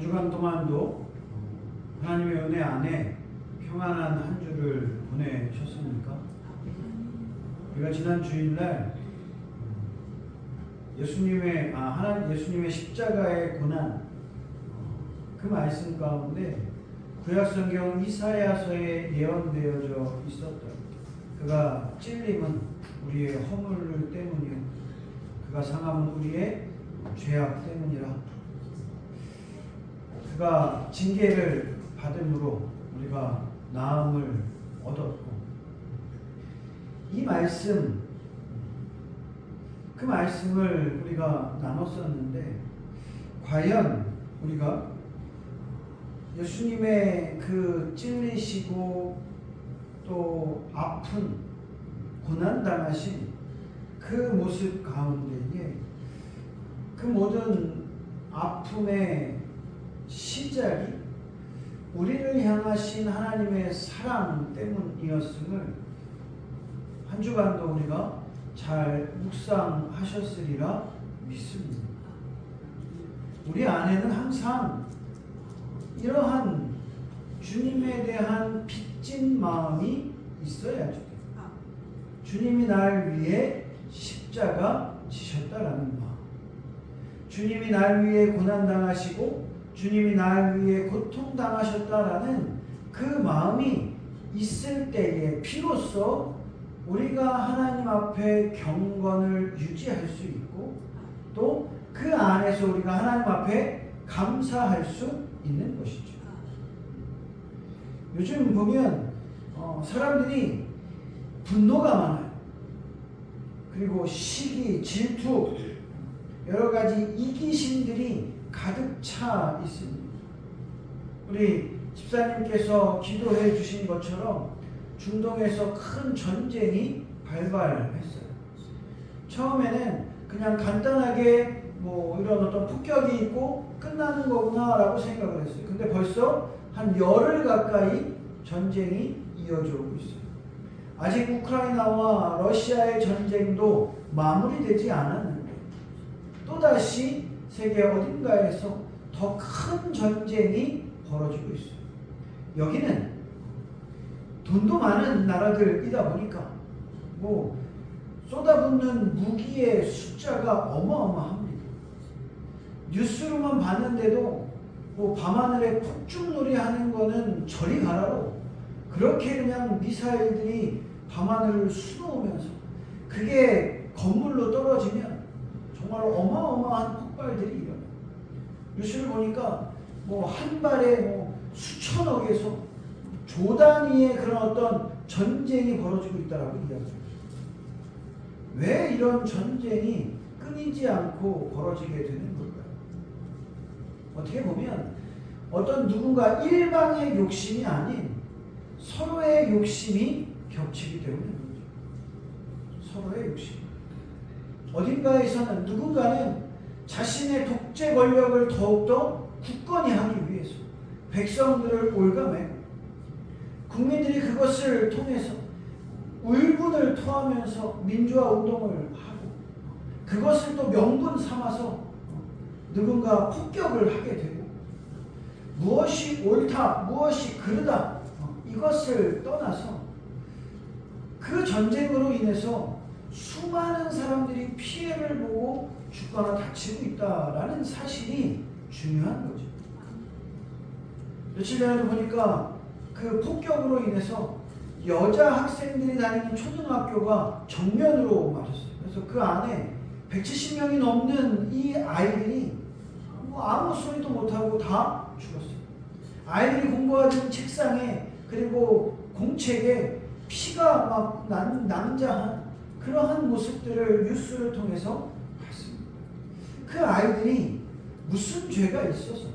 주간 동안도 하나님의 은혜 안에 평안한 한 주를 보내셨습니까? 우리가 지난 주일날 예수님의 십자가의 고난 그 말씀 가운데 구약성경 이사야서에 예언되어져 있었던 그가 찔림은 우리의 허물 때문이요 그가 상함은 우리의 죄악 때문이라. 그가 징계를 받음으로 우리가 나음을 얻었고, 이 말씀, 그 말씀을 우리가 나눴었는데, 과연 우리가 예수님의 그 찔리시고 또 아픈 고난당하신 그 모습 가운데에 그 모든 아픔의 시작이 우리를 향하신 하나님의 사랑 때문이었음을 한 주간도 우리가 잘 묵상하셨으리라 믿습니다. 우리 안에는 항상 이러한 주님에 대한 빚진 마음이 있어야죠. 주님이 날 위해 십자가 지셨다라는 마음, 주님이 날 위해 고난당하시고 주님이 날 위해 고통당하셨다라는 그 마음이 있을 때에 비로소 우리가 하나님 앞에 경건을 유지할 수 있고 또 그 안에서 우리가 하나님 앞에 감사할 수 있는 것이죠. 요즘 보면 사람들이 분노가 많아요. 그리고 시기, 질투, 여러 가지 이기심들이 가득 차 있습니다. 우리 집사님께서 기도해 주신 것처럼 중동에서 큰 전쟁이 발발했어요. 처음에는 그냥 간단하게 이런 어떤 폭격이 있고 끝나는 거구나라고 생각을 했어요. 근데 벌써 한 열흘 가까이 전쟁이 이어져 오고 있어요. 아직 우크라이나와 러시아의 전쟁도 마무리되지 않았는데 또다시 세계 어딘가에서 더 큰 전쟁이 벌어지고 있어요. 여기는 돈도 많은 나라들이다 보니까 쏟아붓는 무기의 숫자가 어마어마합니다. 뉴스로만 봤는데도 밤하늘에 폭죽놀이 하는 거는 저리 가라로 그렇게 그냥 미사일들이 밤하늘을 수놓으면서 그게 건물로 떨어지면 정말 어마어마한 폭발들이 일어나요. 뉴스를 보니까 한 발에 수천억에서 조 단위의 그런 어떤 전쟁이 벌어지고 있다라고 이야기합니다. 왜 이런 전쟁이 끊이지 않고 벌어지게 되는 걸까요? 어떻게 보면 어떤 누군가 일방의 욕심이 아닌 서로의 욕심이 겹치기 때문인 거죠. 서로의 욕심. 어딘가에서는 누군가는 자신의 독재 권력을 더욱더 굳건히 하기 위해서 백성들을 올가매고 국민들이 그것을 통해서 울분을 토하면서 민주화 운동을 하고 그것을 또 명분 삼아서 누군가 폭격을 하게 되고 무엇이 옳다, 무엇이 그르다 이것을 떠나서 그 전쟁으로 인해서 수많은 사람들이 피해를 보고 죽거나 다치고 있다라는 사실이 중요한 거죠. 며칠 전에도 보니까 그 폭격으로 인해서 여자 학생들이 다니는 초등학교가 정면으로 맞았어요. 그래서 그 안에 170명이 넘는 이 아이들이 아무 소리도 못하고 다 죽었어요. 아이들이 공부하던 책상에 그리고 공책에 피가 막 낭자한 그러한 모습들을 뉴스를 통해서 봤습니다. 그 아이들이 무슨 죄가 있어서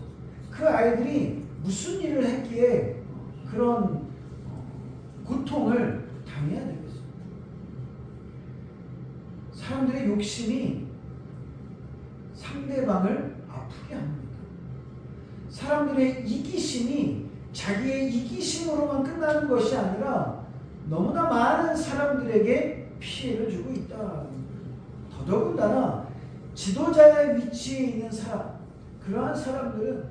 그 아이들이 무슨 일을 했기에 그런 고통을 당해야 되겠습니다. 사람들의 욕심이 상대방을 아프게 합니다. 사람들의 이기심이 자기의 이기심으로만 끝나는 것이 아니라 너무나 많은 사람들에게 피해를 주고 있다. 더더군다나 지도자의 위치에 있는 사람, 그러한 사람들은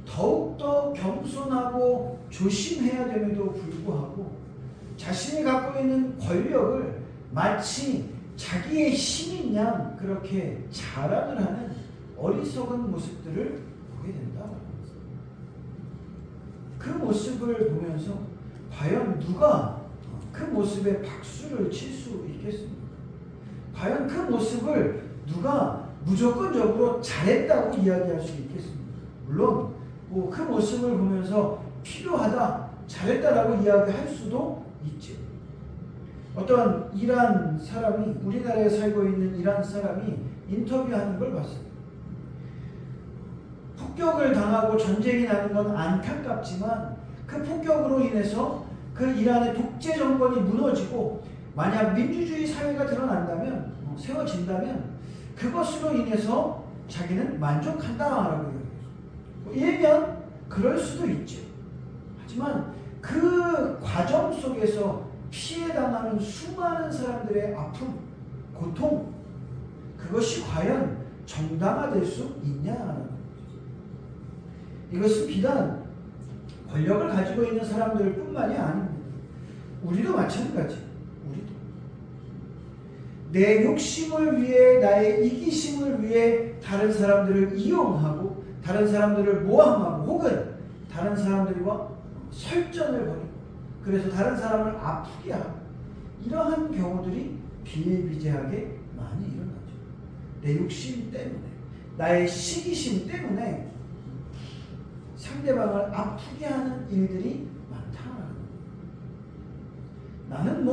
더욱더 겸손하고 조심해야 됨에도 불구하고 자신이 갖고 있는 권력을 마치 자기의 힘인 양 그렇게 자랑을 하는 어리석은 모습들을 보게 된다. 그 모습을 보면서 과연 누가 그 모습에 박수를 칠 수 있겠습니까? 과연 그 모습을 누가 무조건적으로 잘했다고 이야기할 수 있겠습니까? 물론 그 모습을 보면서 필요하다, 잘했다라고 이야기할 수도 있죠. 어떤 이란 사람이, 우리나라에 살고 있는 이란 사람이 인터뷰하는 걸 봤어요. 폭격을 당하고 전쟁이 나는 건 안타깝지만 그 폭격으로 인해서 그 이란의 독재 정권이 무너지고 만약 민주주의 사회가 드러난다면, 세워진다면 그것으로 인해서 자기는 만족한다라고 일면 그럴 수도 있죠. 하지만 그 과정 속에서 피해당하는 수많은 사람들의 아픔, 고통, 그것이 과연 정당화될 수 있냐라는 거죠. 이것은 비단 권력을 가지고 있는 사람들뿐만이 아닙니다. 우리도 마찬가지. 우리도 내 욕심을 위해, 나의 이기심을 위해 다른 사람들을 이용하고 다른 사람들을 모함하고 혹은 다른 사람들과 설전을 벌이고 그래서 다른 사람을 아프게 하고 이러한 경우들이 비일비재하게 많이 일어나죠. 내 욕심 때문에, 나의 시기심 때문에 상대방을 아프게 하는 일들이 많다. 나는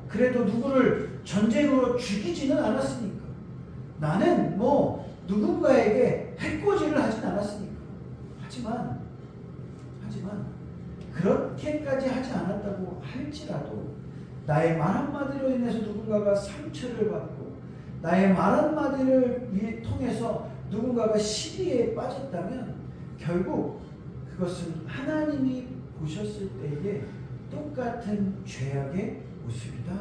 그래도 누구를 전쟁으로 죽이지는 않았으니까, 나는 누군가에게 해코지를 하진 않았으니까. 하지만 그렇게까지 하지 않았다고 할지라도 나의 말 한마디로 인해서 누군가가 상처를 받고 나의 말 한마디를 통해서 누군가가 시비에 빠졌다면 결국 그것은 하나님이 보셨을 때에 똑같은 죄악의 모습이다.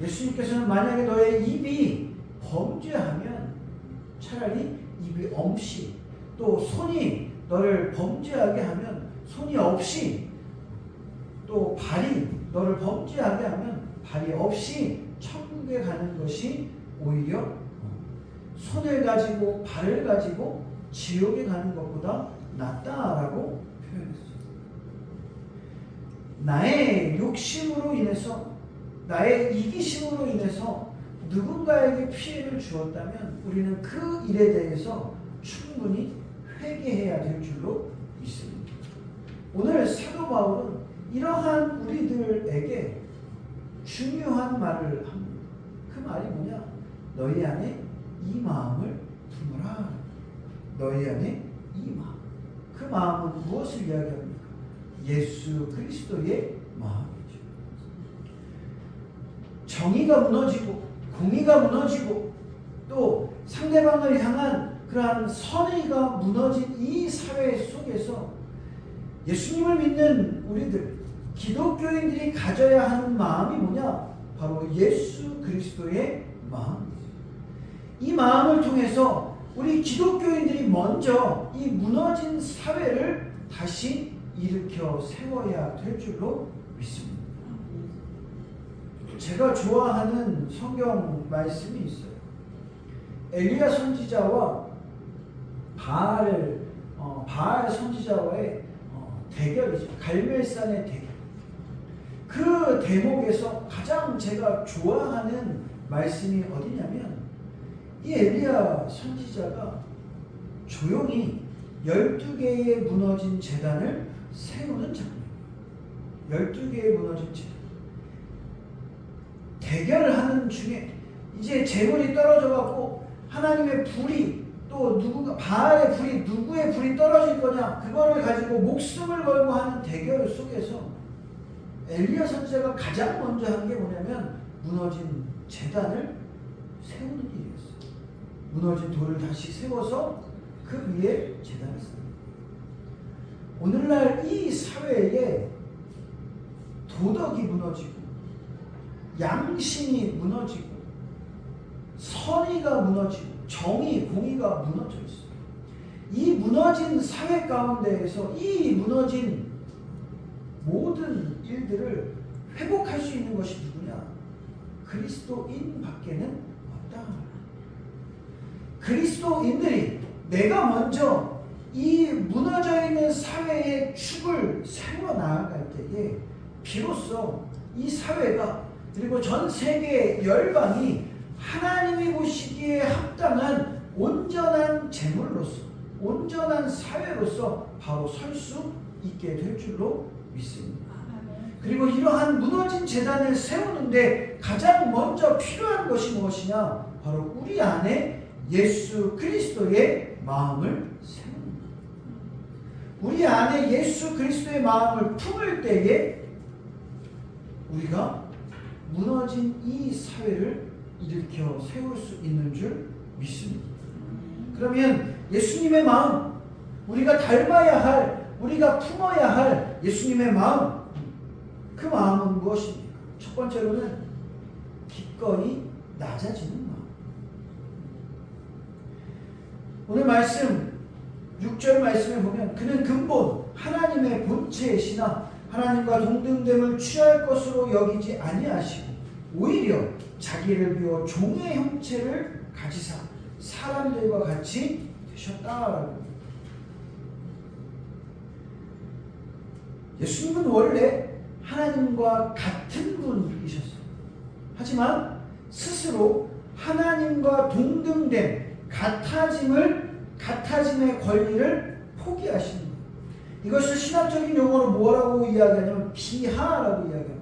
예수님께서는 만약에 너의 입이 범죄하면 차라리 입이 없이, 또 손이 너를 범죄하게 하면 손이 없이, 또 발이 너를 범죄하게 하면 발이 없이 천국에 가는 것이 오히려 손을 가지고 발을 가지고 지옥에 가는 것보다 낫다라고 표현했어요. 나의 욕심으로 인해서, 나의 이기심으로 인해서 누군가에게 피해를 주었다면 우리는 그 일에 대해서 충분히 회개해야 될 줄로 믿습니다. 오늘 사도 바울은 이러한 우리들에게 중요한 말을 합니다. 그 말이 뭐냐? 너희 안에 이 마음을 품으라. 너희 안에 이 마음. 그 마음은 무엇을 이야기합니까? 예수 그리스도의 마음이죠. 정의가 무너지고 공의가 무너지고 또 상대방을 향한 그러한 선의가 무너진 이 사회 속에서 예수님을 믿는 우리들, 기독교인들이 가져야 하는 마음이 뭐냐? 바로 예수 그리스도의 마음이죠. 이 마음을 통해서 우리 기독교인들이 먼저 이 무너진 사회를 다시 일으켜 세워야 될 줄로 믿습니다. 제가 좋아하는 성경 말씀이 있어요. 엘리야 선지자와 바알 선지자와의 대결이죠. 갈멜산의 대결. 그 대목에서 가장 제가 좋아하는 말씀이 어디냐면 이 엘리야 선지자가 조용히 12개의 무너진 제단을 세우는 장면. 12개의 무너진 제단. 대결을 하는 중에 이제 재물이 떨어져갖고 하나님의 불이 또 바알의 불이 누구의 불이 떨어질 거냐 그거를 가지고 목숨을 걸고 하는 대결 속에서 엘리야 선지자가 가장 먼저 한 게 뭐냐면 무너진 제단을 세우는 일이었어요. 무너진 돌을 다시 세워서 그 위에 제단을 쌓는. 오늘날 이 사회에 도덕이 무너지고 양심이 무너지고 선의가 무너지고 정의, 공의가 무너져 있어요. 이 무너진 사회 가운데에서 이 무너진 모든 일들을 회복할 수 있는 것이 누구냐? 그리스도인 밖에는 없다. 그리스도인들이 내가 먼저 이 무너져 있는 사회의 축을 세워 나아갈 때에 비로소 이 사회가 그리고 전 세계 열방이 하나님이 보시기에 합당한 온전한 제물로서 온전한 사회로서 바로 설 수 있게 될 줄로 믿습니다. 그리고 이러한 무너진 제단을 세우는데 가장 먼저 필요한 것이 무엇이냐? 바로 우리 안에 예수 그리스도의 마음을 세우는 것. 우리 안에 예수 그리스도의 마음을 품을 때에 우리가 무너진 이 사회를 일으켜 세울 수 있는 줄 믿습니다. 그러면 예수님의 마음, 우리가 닮아야 할, 우리가 품어야 할 예수님의 마음, 그 마음은 무엇입니까? 첫 번째로는 기꺼이 낮아지는 마음. 오늘 말씀 6절 말씀에 보면 그는 근본 하나님의 본체이시나 하나님과 동등됨을 취할 것으로 여기지 아니하시고 오히려 자기를 비워 종의 형체를 가지사 사람들과 같이 되셨다라고. 예수님은 원래 하나님과 같은 분이셨어요. 하지만 스스로 하나님과 동등됨, 같아짐의 권리를 포기하신 거예요. 이것을 신학적인 용어로 뭐라고 이야기하냐면 비하라고 이야기합니다.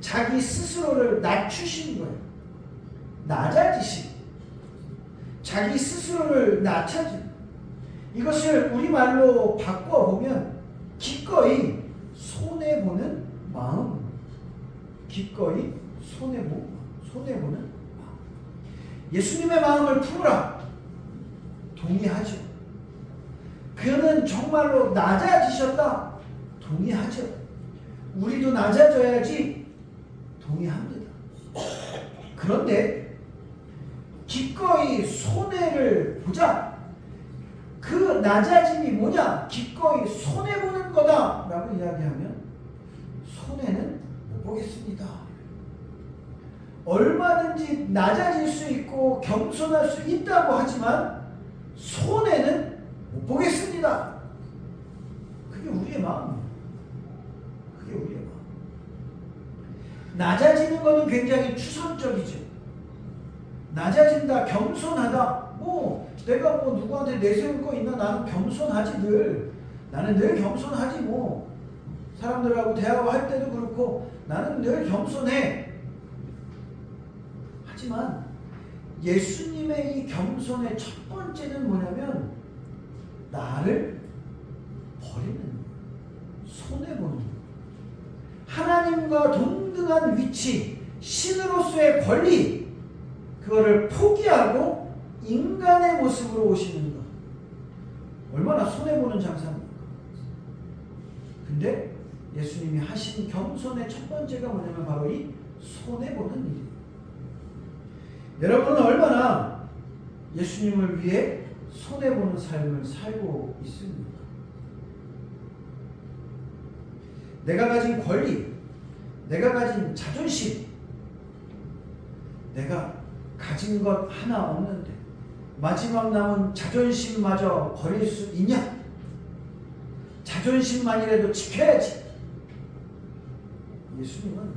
자기 스스로를 낮추신 거예요. 낮아지신. 자기 스스로를 낮아진. 이것을 우리말로 바꿔보면 기꺼이 손해보는 마음. 기꺼이 손해보는 마음. 예수님의 마음을 품으라. 동의하죠. 그는 정말로 낮아지셨다. 동의하죠. 우리도 낮아져야지. 동의합니다. 그런데 기꺼이 손해를 보자. 그 낮아짐이 뭐냐? 기꺼이 손해보는 거다 라고 이야기하면 손해는 못 보겠습니다. 얼마든지 낮아질 수 있고 겸손할 수 있다고 하지만 손해는 못 보겠습니다. 그게 우리의 마음이에요. 그게 우리의 마음. 낮아지는 것은 굉장히 추상적이죠. 낮아진다, 겸손하다. 내가 누구한테 내세울 거 있나? 나는 겸손하지 늘. 나는 늘 겸손하지 뭐. 사람들하고 대화할 때도 그렇고 나는 늘 겸손해. 하지만 예수님의 이 겸손의 첫 번째는 뭐냐면 나를 버리는, 손해보는, 하나님과 동등한 위치, 신으로서의 권리, 그거를 포기하고 인간의 모습으로 오시는 것. 얼마나 손해보는 장사입니까? 근데 예수님이 하신 겸손의 첫 번째가 뭐냐면 바로 이 손해보는 일입니다. 여러분은 얼마나 예수님을 위해 손해보는 삶을 살고 있습니까? 내가 가진 권리, 내가 가진 자존심, 내가 가진 것 하나 없는데 마지막 남은 자존심마저 버릴 수 있냐? 자존심만이라도 지켜야지. 예수님은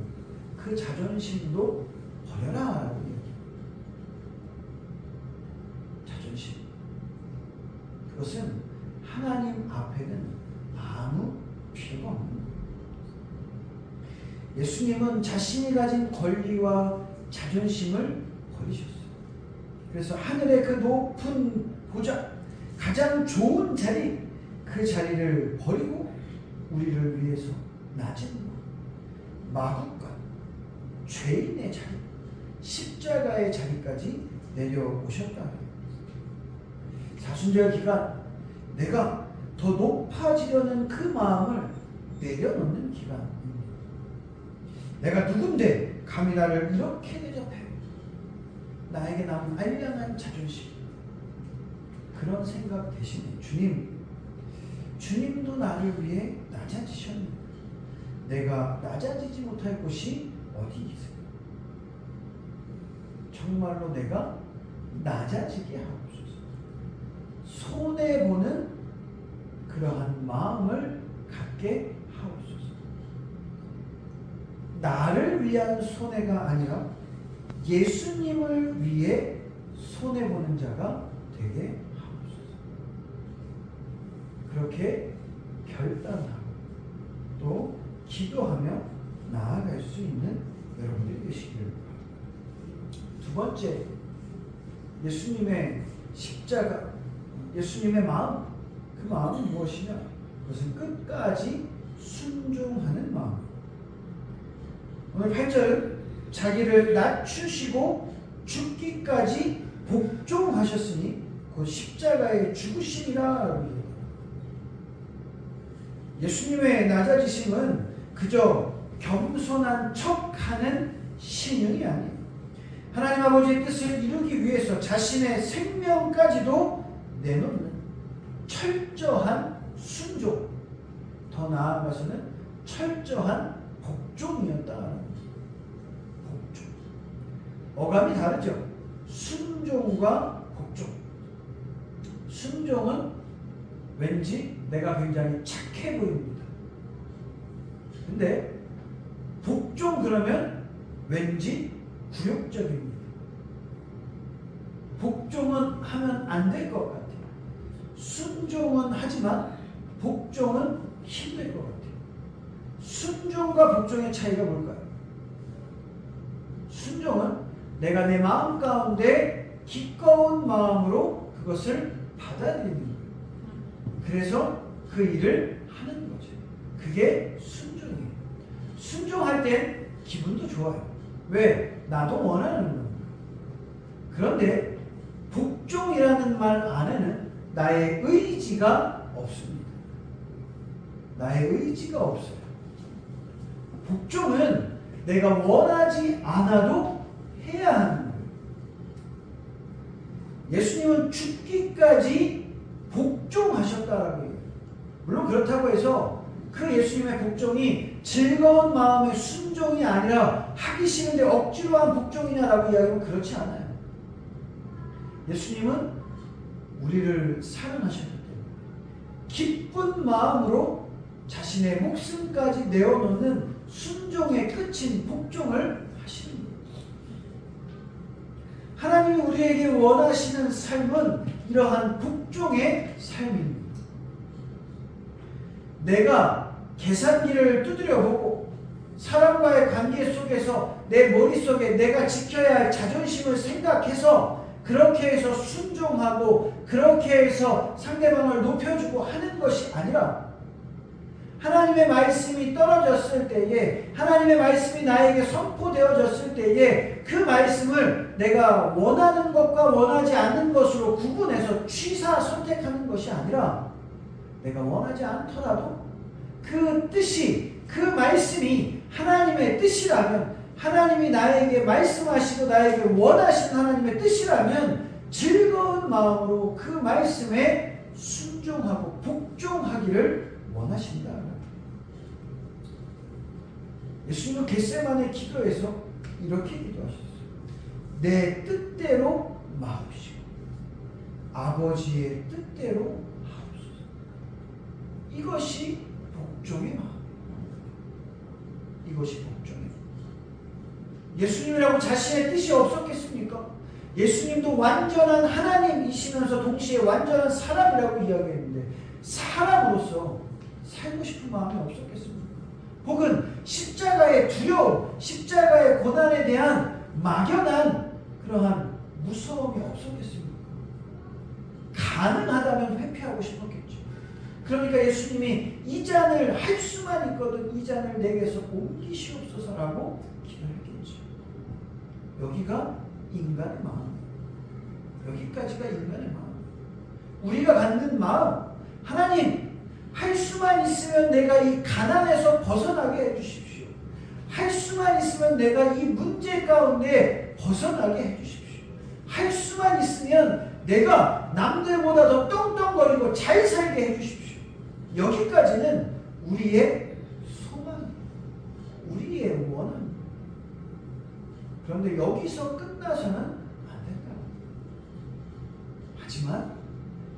그 자존심도 버려라 라고 얘기해요. 자존심. 그것은 하나님 앞에는 아무 필요가 없는 거예요. 예수님은 자신이 가진 권리와 자존심을 버리셨어요. 그래서 하늘의 그 높은 보좌, 가장 좋은 자리, 그 자리를 버리고 우리를 위해서 낮은 마구간, 죄인의 자리, 십자가의 자리까지 내려오셨다. 사순절 기간, 내가 더 높아지려는 그 마음을 내려놓는 기간입니다. 내가 누군데 감히 나를 이렇게 대접해. 나에게 남은 알량한 자존심. 그런 생각 대신에 주님도 나를 위해 낮아지셨는데 내가 낮아지지 못할 곳이 어디 있어요? 정말로 내가 낮아지게 하옵소서. 손해보는 그러한 마음을 갖게 하옵소서. 나를 위한 손해가 아니라 예수님을 위해 손해보는 자가 되게 하옵소서. 그렇게 결단하고 또 기도하며 나아갈 수 있는 여러분들이 되시기를 바랍니다. 두 번째, 예수님의 십자가, 예수님의 마음, 그 마음은 무엇이냐? 그것은 끝까지 순종하는 마음. 오늘 8절, 자기를 낮추시고 죽기까지 복종하셨으니 그 십자가의 죽으심이라. 예수님의 낮아지심은 그저 겸손한 척하는 신용이 아니에요. 하나님 아버지의 뜻을 이루기 위해서 자신의 생명까지도 내놓는 철저한 순종, 더 나아가서는 철저한 복종이었다. 복종. 어감이 다르죠. 순종과 복종. 순종은 왠지 내가 굉장히 착해 보입니다. 근데 복종 그러면 왠지 굴욕적입니다. 복종은 하면 안 될 것 같아요. 순종은 하지만 복종은 힘들 것 같아요. 순종과 복종의 차이가 뭘까요? 순종은 내가 내 마음 가운데 기꺼운 마음으로 그것을 받아들이는 거예요. 그래서 그 일을 하는 거죠. 그게 순종이에요. 순종할 땐 기분도 좋아요. 왜? 나도 원하는 겁니다. 그런데 복종이라는 말 안에는 나의 의지가 없습니다. 나의 의지가 없어요. 복종은 내가 원하지 않아도 해야 하는 거예요. 예수님은 죽기까지 복종하셨다라고 해요. 물론 그렇다고 해서 그 예수님의 복종이 즐거운 마음의 순종이 아니라 하기 싫은데 억지로 한 복종이냐라고 이야기하면 그렇지 않아요. 예수님은 우리를 사랑하셨기 때문에 기쁜 마음으로 자신의 목숨까지 내어놓는 순종의 끝인 복종을 하시는 거예요. 하나님이 우리에게 원하시는 삶은 이러한 복종의 삶입니다. 내가 계산기를 두드려보고 사람과의 관계 속에서 내 머릿속에 내가 지켜야 할 자존심을 생각해서 그렇게 해서 순종하고 그렇게 해서 상대방을 높여주고 하는 것이 아니라 하나님의 말씀이 떨어졌을 때에 하나님의 말씀이 나에게 선포되어졌을 때에 그 말씀을 내가 원하는 것과 원하지 않는 것으로 구분해서 취사 선택하는 것이 아니라 내가 원하지 않더라도 그 뜻이 그 말씀이 하나님의 뜻이라면 하나님이 나에게 말씀하시고 나에게 원하신 하나님의 뜻이라면 즐거운 마음으로 그 말씀에 순종하고 복종하기를 원하신다. 예수님은 겟세마네 기도에서 이렇게 기도하셨어요. 내 뜻대로 마옵시고 아버지의 뜻대로 하옵소서. 이것이 복종의 마음. 이것이 복종의 마음. 예수님이라고 자신의 뜻이 없었겠습니까? 예수님도 완전한 하나님이시면서 동시에 완전한 사람이라고 이야기했는데 사람으로서 살고 싶은 마음이 없었겠습니까? 혹은 십자가의 두려움, 십자가의 고난에 대한 막연한 그러한 무서움이 없었겠습니까? 가능하다면 회피하고 싶었겠죠. 그러니까 예수님이 이 잔을 할 수만 있거든 이 잔을 내게서 옮기시옵소서라고 기도했겠죠. 여기가 인간의 마음이에요. 여기까지가 인간의 마음. 우리가 갖는 마음, 하나님 할 수만 있으면 내가 이 가난에서 벗어나게 해주십시오. 할 수만 있으면 내가 이 문제 가운데 벗어나게 해주십시오. 할 수만 있으면 내가 남들보다 더 떵떵거리고 잘 살게 해주십시오. 여기까지는 우리의 소망이에요. 우리의 원은. 그런데 여기서 끝나서는 안 된다. 하지만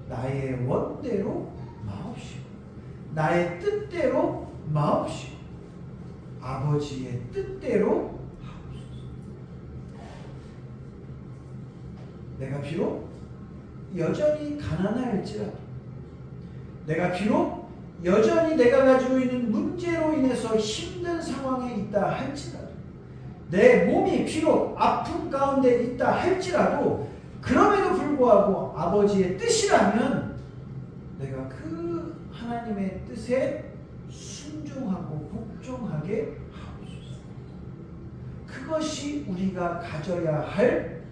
나의 원대로 마옵시고 나의 뜻대로 마옵시고 아버지의 뜻대로 하옵소서. 내가 비록 여전히 가난할지라도, 내가 비록 여전히 내가 가지고 있는 문제로 인해서 힘든 상황에 있다 할지라도, 내 몸이 비록 아픔 가운데 있다 할지라도, 그럼에도 불구하고 아버지의 뜻이라면 내가 그 하나님의 뜻에 순종하고 복종하게 하옵소서. 그것이 우리가 가져야 할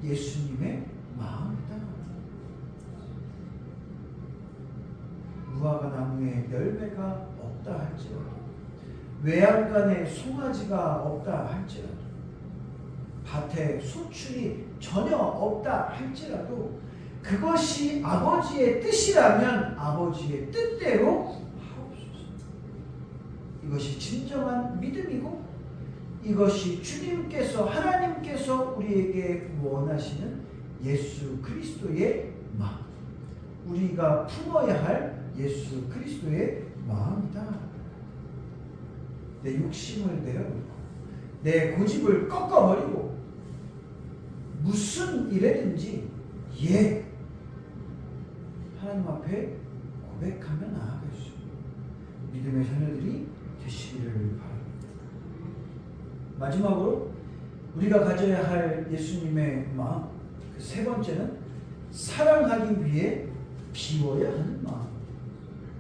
예수님의 마음이다. 무화과 나무에 열매가 없다 할지라도, 외양간에 송아지가 없다 할지라도, 밭에 소출이 전혀 없다 할지라도 그것이 아버지의 뜻이라면 아버지의 뜻대로 하옵소서. 이것이 진정한 믿음이고 이것이 주님께서, 하나님께서 우리에게 원하시는 예수 그리스도의 마음, 우리가 품어야 할 예수 그리스도의 마음이다. 내 욕심을 내려놓고 내 고집을 꺾어버리고 무슨 일에든지 하나님 앞에 고백하며 나아갈 수 있는 믿음의 자녀들이 되시기를 바랍니다. 마지막으로 우리가 가져야 할 예수님의 마음, 그 세 번째는 사랑하기 위해 비워야 하는 마음.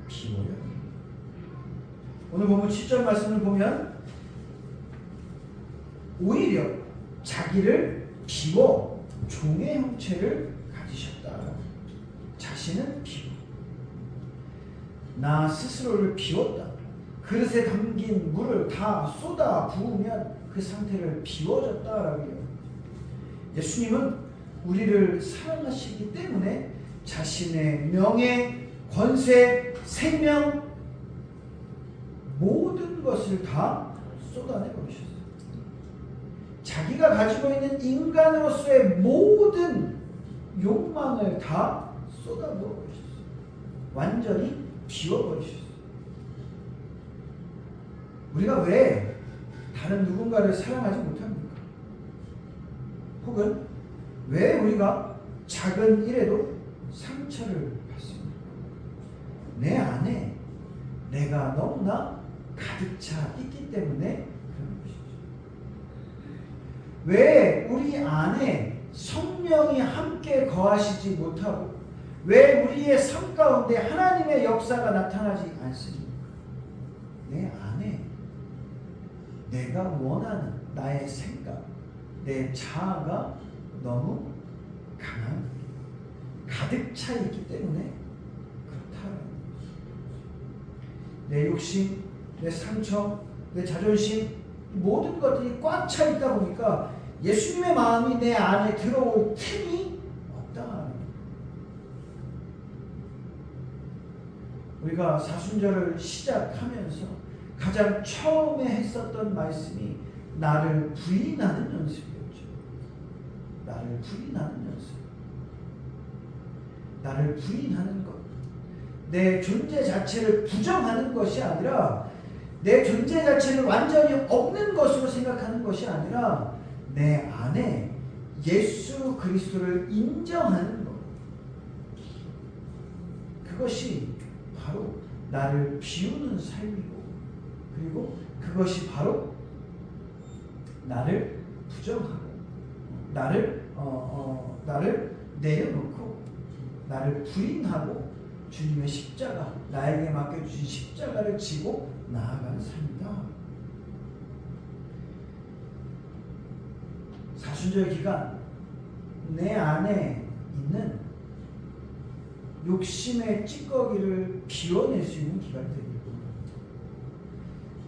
비워야 하는 마음. 오늘 본문 7절 말씀을 보면 오히려 자기를 비워 종의 형체를 가지셨다. 자신은 비워. 나 스스로를 비웠다. 그릇에 담긴 물을 다 쏟아 부으면 그 상태를 비워졌다라고요. 예수님은 우리를 사랑하시기 때문에 자신의 명예, 권세, 생명 모든 것을 다 쏟아내버리셨어요. 자기가 가지고 있는 인간으로서의 모든 욕망을 다 쏟아부어버리셨어요. 완전히 비워버리셨어요. 우리가 왜 다른 누군가를 사랑하지 못합니까? 혹은 왜 우리가 작은 일에도 상처를 받습니까? 내 안에 내가 너무나 가득 차 있기 때문에 그런 것이죠. 왜 우리 안에 성령이 함께 거하시지 못하고 왜 우리의 삶 가운데 하나님의 역사가 나타나지 않습니까? 내 안에 내가 원하는 나의 생각, 내 자아가 너무 강한, 가득 차 있기 때문에 그렇다는 거죠. 내 욕심, 내 상처, 내 자존심, 모든 것들이 꽉 차 있다 보니까 예수님의 마음이 내 안에 들어올 틈이 없다. 우리가 사순절을 시작하면서 가장 처음에 했었던 말씀이 나를 부인하는 연습이었죠. 나를 부인하는 연습. 나를 부인하는 것. 내 존재 자체를 부정하는 것이 아니라 내 존재 자체를 완전히 없는 것으로 생각하는 것이 아니라 내 안에 예수 그리스도를 인정하는 것. 그것이 바로 나를 비우는 삶이고 그리고 그것이 바로 나를 부정하고 나를 내려놓고 나를 부인하고 주님의 십자가, 나에게 맡겨주신 십자가를 지고 나아가는 삶이다. 사순절 기간 내 안에 있는 욕심의 찌꺼기를 비워낼 수 있는 기간이 되길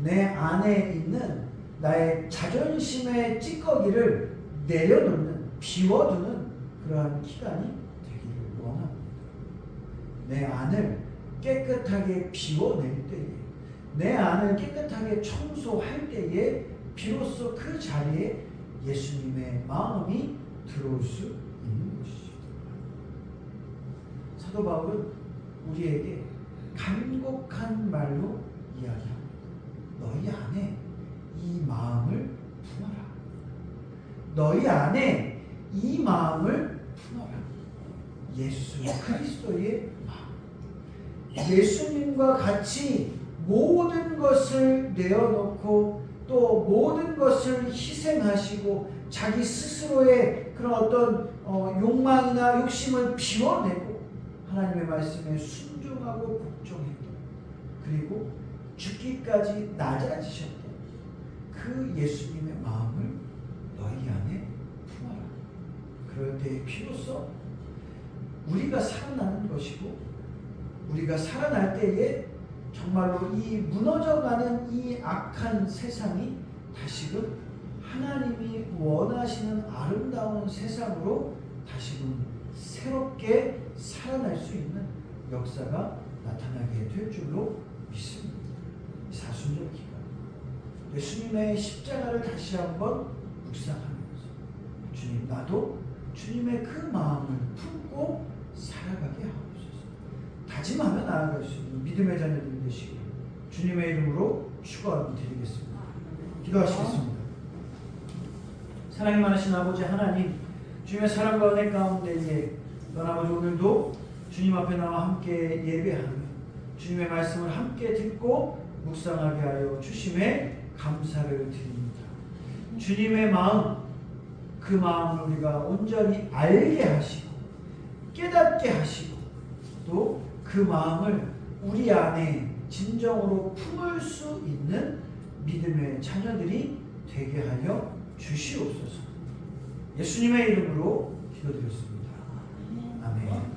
내 안에 있는 나의 자존심의 찌꺼기를 내려놓는, 비워두는 그러한 기간이 원합니다. 내 안을 깨끗하게 비워낼 때에, 내 안을 깨끗하게 청소할 때에 비로소 그 자리에 예수님의 마음이 들어올 수 있는 것이죠. 사도 바울은 우리에게 간곡한 말로 이야기합니다. 너희 안에 이 마음을 품어라. 너희 안에 이 마음을 품어라. 예수 그리스도의 마음. 예수님과 같이 모든 것을 내어놓고 또 모든 것을 희생하시고 자기 스스로의 그런 어떤 욕망이나 욕심을 비워내고 하나님의 말씀에 순종하고 복종했던, 그리고 죽기까지 낮아지셨던 그 예수님의 마음을 너희 안에 품어라. 그럴 때에 비로소 우리가 살아나는 것이고, 우리가 살아날 때에 정말로 이 무너져가는 이 악한 세상이 다시금 하나님이 원하시는 아름다운 세상으로 다시금 새롭게 살아날 수 있는 역사가 나타나게 될 줄로 믿습니다. 사순절 기간 예수님의 십자가를 다시 한번 묵상하면서 주님, 나도 주님의 그 마음을 품고 살아가게 하옵소서. 다짐하며 나아갈 수 있는 믿음의 자녀들이 되시길 주님의 이름으로 축원드리겠습니다. 기도하시겠습니다. 사랑이 많으신 아버지 하나님, 주님의 사랑과 은혜 가운데에 넌 아버지 오늘도 주님 앞에 나와 함께 예배하며 주님의 말씀을 함께 듣고 묵상하게 하여 주심에 감사를 드립니다. 주님의 마음, 그 마음을 우리가 온전히 알게 하시고 깨닫게 하시고 또 그 마음을 우리 안에 진정으로 품을 수 있는 믿음의 자녀들이 되게 하여 주시옵소서. 예수님의 이름으로 기도드렸습니다. 아멘.